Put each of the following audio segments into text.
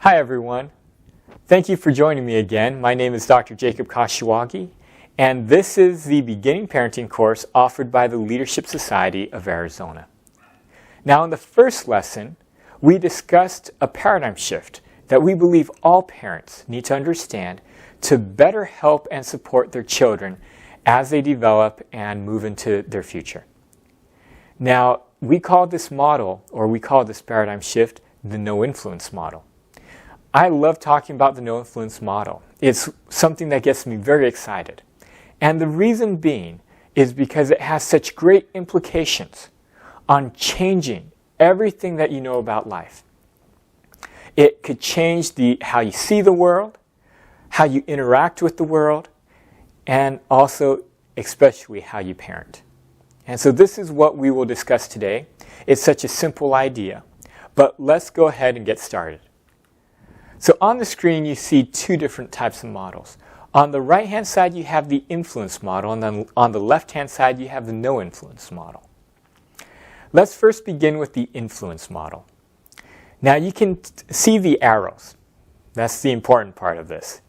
Hi everyone. Thank you for joining me again. My name is Dr. Jacob Kashiwagi, and this is the beginning parenting course offered by the Leadership Society of Arizona. Now in the first lesson, we discussed a paradigm shift that we believe all parents need to understand to better help and support their children as they develop and move into their future. Now, we call this model, or we call this paradigm shift, the no-influence model. I love talking about the no-influence model. It's something that gets me very excited. And the reason being is because it has such great implications on changing everything that you know about life. It could change how you see the world, how you interact with the world, and also, especially, how you parent. And so this is what we will discuss today. It's such a simple idea, but let's go ahead and get started. So on the screen you see two different types of models. On the right-hand side you have the influence model, and then on the left-hand side you have the no-influence model. Let's first begin with the influence model. Now you can see the arrows. That's the important part of this,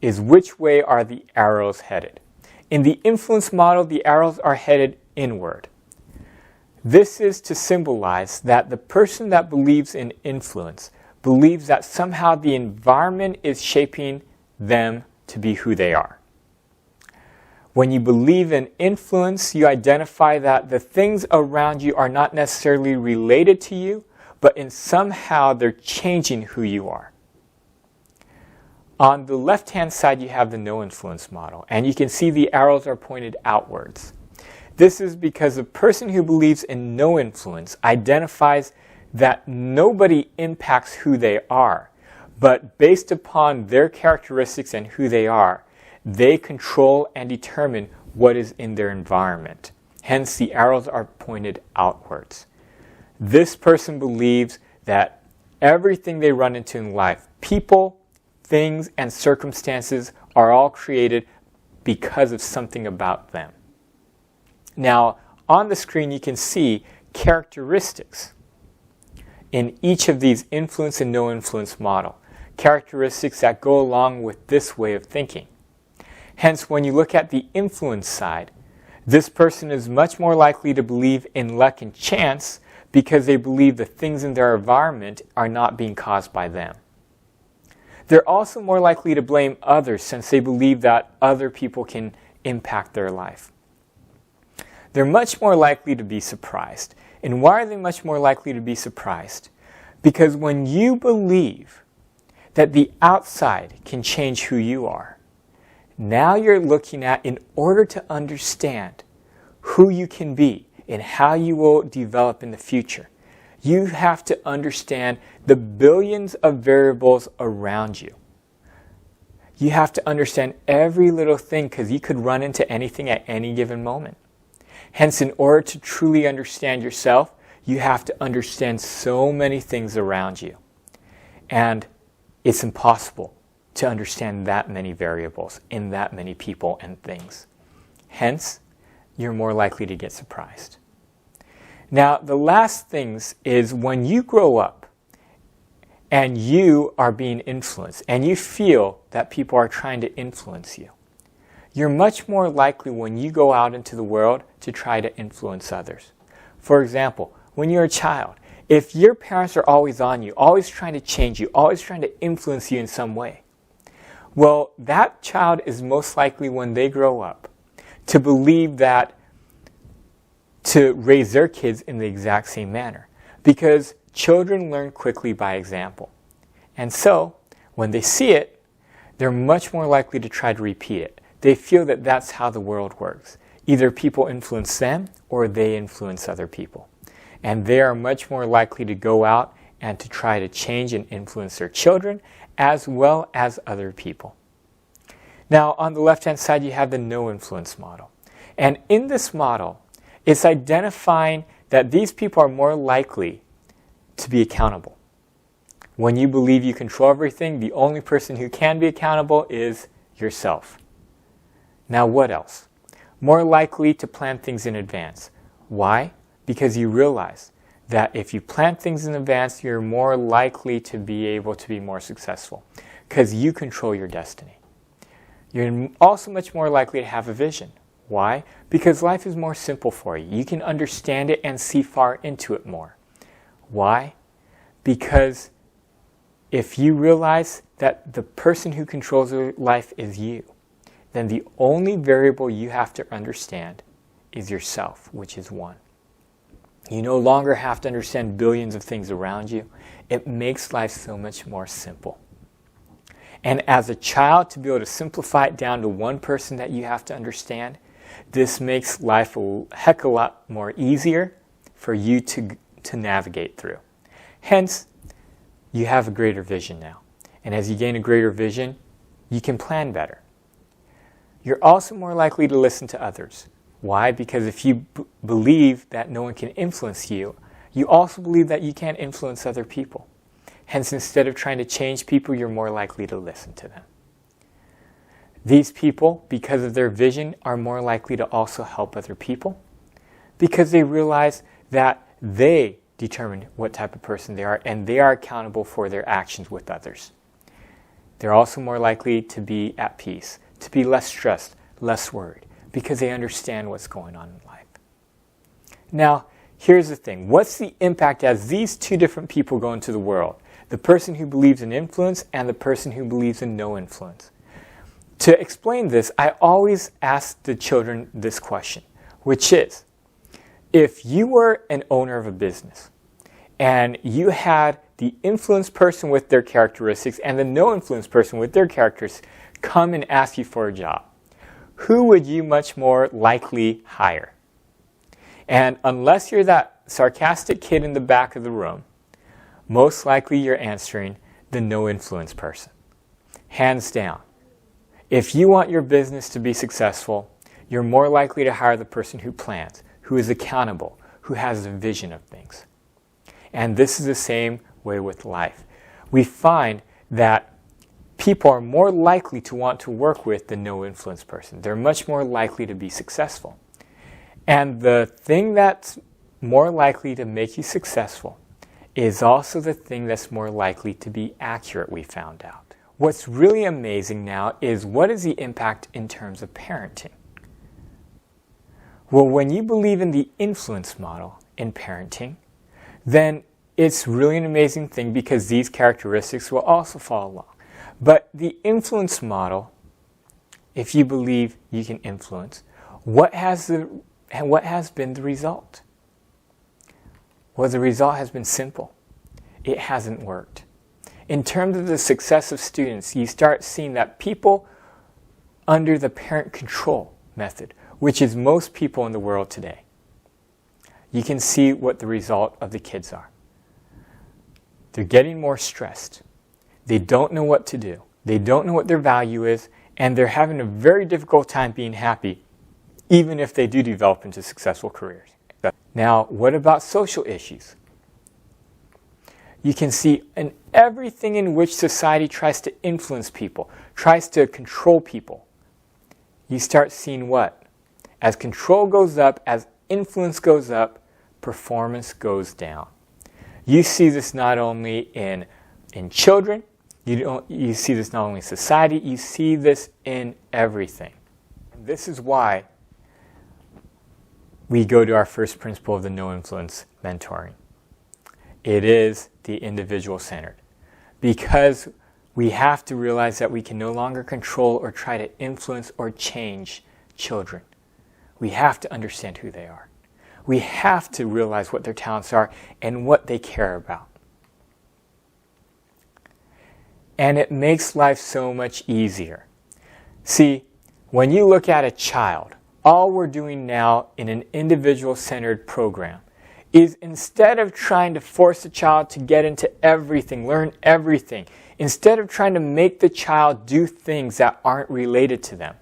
is which way are the arrows headed. In the influence model, the arrows are headed inward. This is to symbolize that the person that believes in influence believes that somehow the environment is shaping them to be who they are. When you believe in influence, you identify that the things around you are not necessarily related to you, but in somehow they're changing who you are. On the left-hand side, you have the no-influence model, and you can see the arrows are pointed outwards. This is because the person who believes in no influence identifies that nobody impacts who they are, but based upon their characteristics and who they are, they control and determine what is in their environment. Hence, the arrows are pointed outwards. This person believes that everything they run into in life, people, things, and circumstances, are all created because of something about them. Now, on the screen you can see characteristics in each of these influence and no-influence model, characteristics that go along with this way of thinking. Hence, when you look at the influence side, this person is much more likely to believe in luck and chance because they believe the things in their environment are not being caused by them. They're also more likely to blame others since they believe that other people can impact their life. They're much more likely to be surprised. And why are they much more likely to be surprised? Because when you believe that the outside can change who you are, now you're looking at, in order to understand who you can be and how you will develop in the future, you have to understand the billions of variables around you. You have to understand every little thing because you could run into anything at any given moment. Hence, in order to truly understand yourself, you have to understand so many things around you. And it's impossible to understand that many variables in that many people and things. Hence, you're more likely to get surprised. Now, the last things is when you grow up and you are being influenced and you feel that people are trying to influence you, you're much more likely when you go out into the world to try to influence others. For example, when you're a child, if your parents are always on you, always trying to change you, always trying to influence you in some way, well, that child is most likely when they grow up to believe that to raise their kids in the exact same manner. Because children learn quickly by example. And so, when they see it, they're much more likely to try to repeat it. They feel that that's how the world works. Either people influence them or they influence other people. And they are much more likely to go out and to try to change and influence their children as well as other people. Now, on the left-hand side, you have the no-influence model. And in this model, it's identifying that these people are more likely to be accountable. When you believe you control everything, the only person who can be accountable is yourself. Now, what else? More likely to plan things in advance. Why? Because you realize that if you plan things in advance, you're more likely to be able to be more successful because you control your destiny. You're also much more likely to have a vision. Why? Because life is more simple for you. You can understand it and see far into it more. Why? Because if you realize that the person who controls your life is you, then the only variable you have to understand is yourself, which is one. You no longer have to understand billions of things around you. It makes life so much more simple. And as a child, to be able to simplify it down to one person that you have to understand, this makes life a heck of a lot more easier for you to navigate through. Hence, you have a greater vision now. And as you gain a greater vision, you can plan better. You're also more likely to listen to others. Why? Because if you believe that no one can influence you, you also believe that you can't influence other people. Hence, instead of trying to change people, you're more likely to listen to them. These people, because of their vision, are more likely to also help other people because they realize that they determine what type of person they are and they are accountable for their actions with others. They're also more likely to be at peace, to be less stressed, less worried, because they understand what's going on in life. Now, here's the thing. What's the impact as these two different people go into the world? The person who believes in influence and the person who believes in no influence. To explain this, I always ask the children this question, which is, if you were an owner of a business and you had the influence person with their characteristics and the no influence person with their characteristics come and ask you for a job, who would you much more likely hire? And unless you're that sarcastic kid in the back of the room, most likely you're answering the no influence person. Hands down. If you want your business to be successful, you're more likely to hire the person who plans, who is accountable, who has a vision of things. And this is the same way with life. We find that people are more likely to want to work with the no influence person. They're much more likely to be successful. And the thing that's more likely to make you successful is also the thing that's more likely to be accurate, we found out. What's really amazing now is what is the impact in terms of parenting? Well, when you believe in the influence model in parenting, then it's really an amazing thing because these characteristics will also follow along. But the influence model, if you believe you can influence, what has been the result? Well, the result has been simple. It hasn't worked. In terms of the success of students, you start seeing that people under the parent control method, which is most people in the world today, you can see what the result of the kids are. They're getting more stressed. They don't know what to do. They don't know what their value is, and they're having a very difficult time being happy, even if they do develop into successful careers. Now, what about social issues? You can see in everything in which society tries to influence people, tries to control people, you start seeing what? As control goes up, as influence goes up, performance goes down. You see this not only in children, you see this not only in society, you see this in everything. This is why we go to our first principle of the no influence mentoring. It is the individual centered. Because we have to realize that we can no longer control or try to influence or change children. We have to understand who they are. We have to realize what their talents are and what they care about. And it makes life so much easier. See, when you look at a child, all we're doing now in an individual-centered program is instead of trying to force the child to get into everything, learn everything, instead of trying to make the child do things that aren't related to them,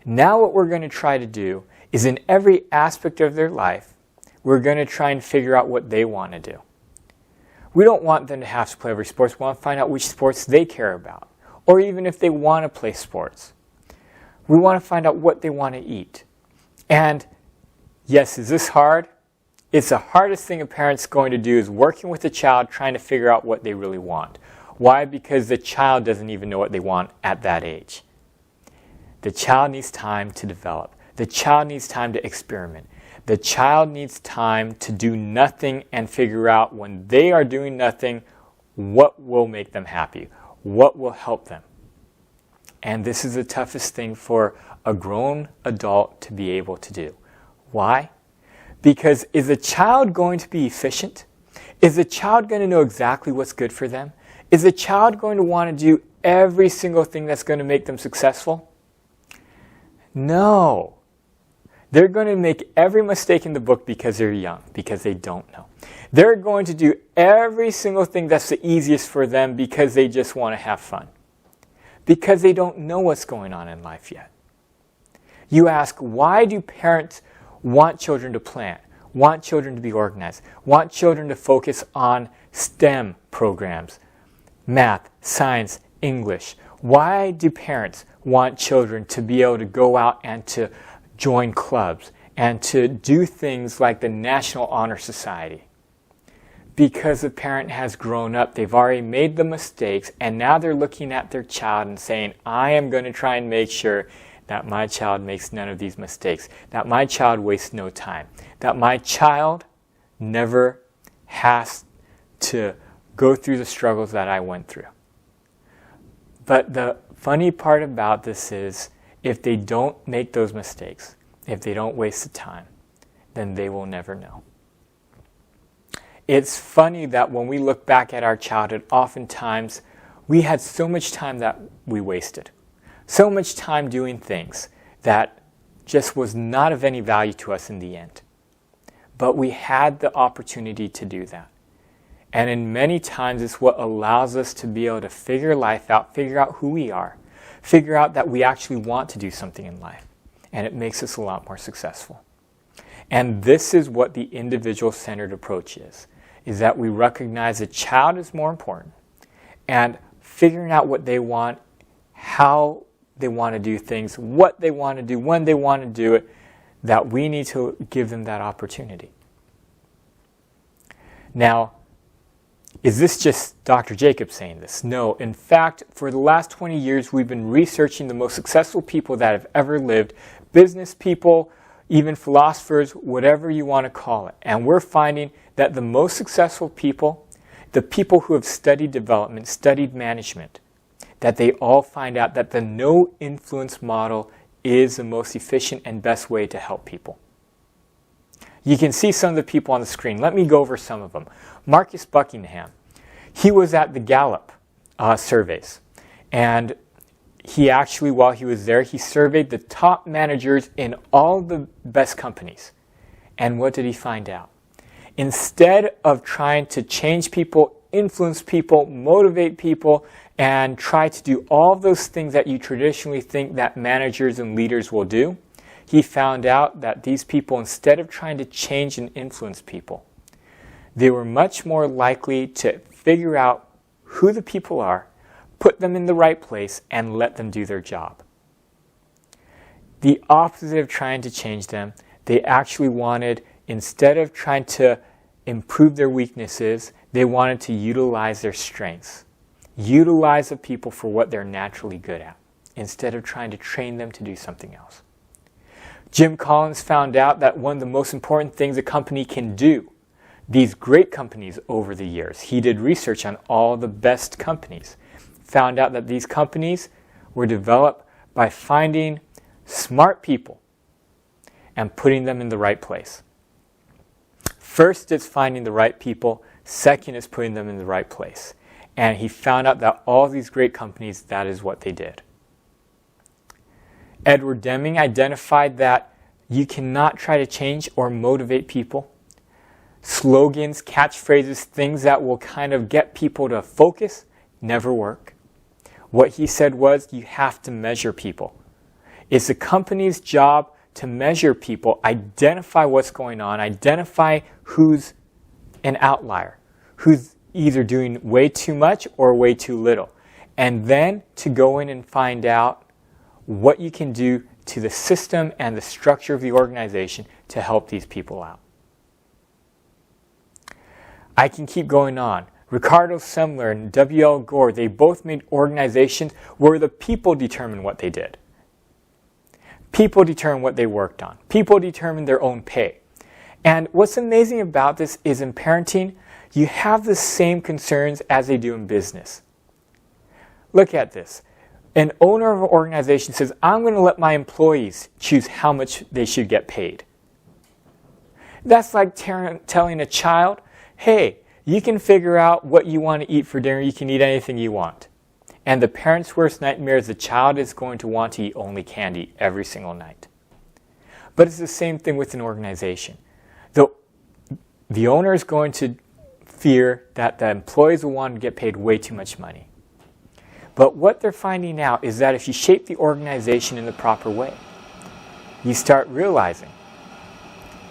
now what we're going to try to do is in every aspect of their life, we're going to try and figure out what they want to do. We don't want them to have to play every sport. We want to find out which sports they care about, or even if they want to play sports. We want to find out what they want to eat. And yes, is this hard? it's the hardest thing a parent's going to do is working with a child trying to figure out what they really want. Why? Because the child doesn't even know what they want at that age. The child needs time to develop. The child needs time to experiment. The child needs time to do nothing and figure out when they are doing nothing, what will make them happy, what will help them. And this is the toughest thing for a grown adult to be able to do. Why? Because is a child going to be efficient? Is a child going to know exactly what's good for them? Is a child going to want to do every single thing that's going to make them successful? No. They're going to make every mistake in the book because they're young, because they don't know. They're going to do every single thing that's the easiest for them because they just want to have fun. Because they don't know what's going on in life yet. You ask, why do parents want children to plan, want children to be organized, want children to focus on STEM programs, math, science, English? Why do parents want children to be able to go out and to join clubs and to do things like the National Honor Society? Because the parent has grown up, they've already made the mistakes, and now they're looking at their child and saying, I am going to try and make sure that my child makes none of these mistakes, that my child wastes no time, that my child never has to go through the struggles that I went through. But the funny part about this is, if they don't make those mistakes, if they don't waste the time, then they will never know. It's funny that when we look back at our childhood, oftentimes we had so much time that we wasted. So much time doing things that just was not of any value to us in the end. But we had the opportunity to do that. And in many times it's what allows us to be able to figure life out, figure out who we are, figure out that we actually want to do something in life. And it makes us a lot more successful. And this is what the individual-centered approach is that we recognize the child is more important, and figuring out what they want, how they want to do things, what they want to do, when they want to do it, that we need to give them that opportunity. Now, is this just Dr. Jacobs saying this? No. In fact, for the last 20 years, we've been researching the most successful people that have ever lived, business people, even philosophers, whatever you want to call it. And we're finding that the most successful people, the people who have studied development, studied management, that they all find out that the no-influence model is the most efficient and best way to help people. You can see some of the people on the screen. Let me go over some of them. Marcus Buckingham. He was at the Gallup surveys. And he actually, while he was there, he surveyed the top managers in all the best companies. And what did he find out? Instead of trying to change people, influence people, motivate people, and try to do all those things that you traditionally think that managers and leaders will do, he found out that these people, instead of trying to change and influence people, they were much more likely to figure out who the people are, put them in the right place, and let them do their job. The opposite of trying to change them, they actually wanted, instead of trying to improve their weaknesses, they wanted to utilize their strengths. Utilize the people for what they're naturally good at, instead of trying to train them to do something else. Jim Collins found out that one of the most important things a company can do, these great companies over the years, he did research on all the best companies, found out that these companies were developed by finding smart people and putting them in the right place. First, it's finding the right people. Second is putting them in the right place. And he found out that all these great companies, that is what they did. Edward Deming identified that you cannot try to change or motivate people. Slogans, catchphrases, things that will kind of get people to focus, never work. What he said was, you have to measure people. It's the company's job to measure people, identify what's going on, identify who's an outlier, who's either doing way too much or way too little, and then to go in and find out what you can do to the system and the structure of the organization to help these people out. I can keep going on. Ricardo Semler and W.L. Gore, they both made organizations where the people determine what they did. People determine what they worked on. People determine their own pay. And what's amazing about this is in parenting, you have the same concerns as they do in business. Look at this. An owner of an organization says, I'm going to let my employees choose how much they should get paid. That's like telling a child, hey, you can figure out what you want to eat for dinner. You can eat anything you want. And the parent's worst nightmare is the child is going to want to eat only candy every single night. But it's the same thing with an organization. The owner is going to fear that the employees will want to get paid way too much money. But what they're finding out is that if you shape the organization in the proper way, you start realizing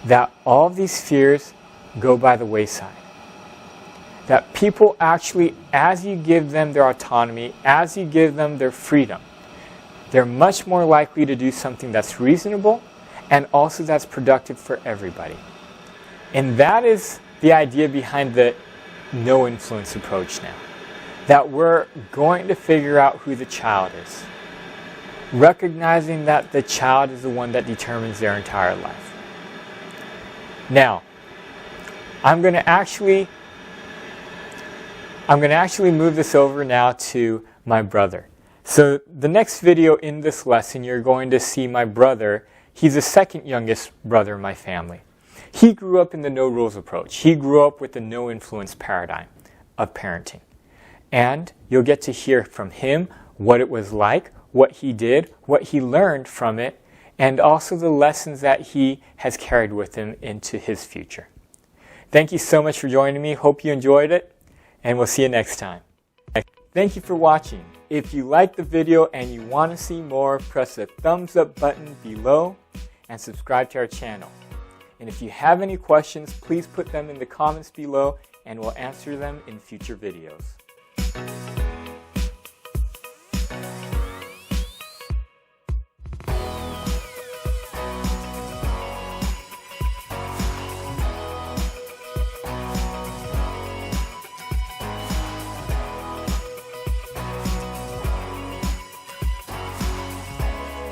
that all of these fears go by the wayside. That people actually, as you give them their autonomy, as you give them their freedom, they're much more likely to do something that's reasonable and also that's productive for everybody. And that is the idea behind the no influence approach now. That we're going to figure out who the child is. Recognizing that the child is the one that determines their entire life. Now, I'm going to actually move this over now to my brother. So the next video in this lesson, you're going to see my brother. He's the second youngest brother in my family. He grew up in the no rules approach. He grew up with the no influence paradigm of parenting. And you'll get to hear from him what it was like, what he did, what he learned from it, and also the lessons that he has carried with him into his future. Thank you so much for joining me. Hope you enjoyed it, and we'll see you next time. Thank you for watching. If you liked the video and you want to see more, press the thumbs up button below and subscribe to our channel. And if you have any questions, please put them in the comments below and we'll answer them in future videos.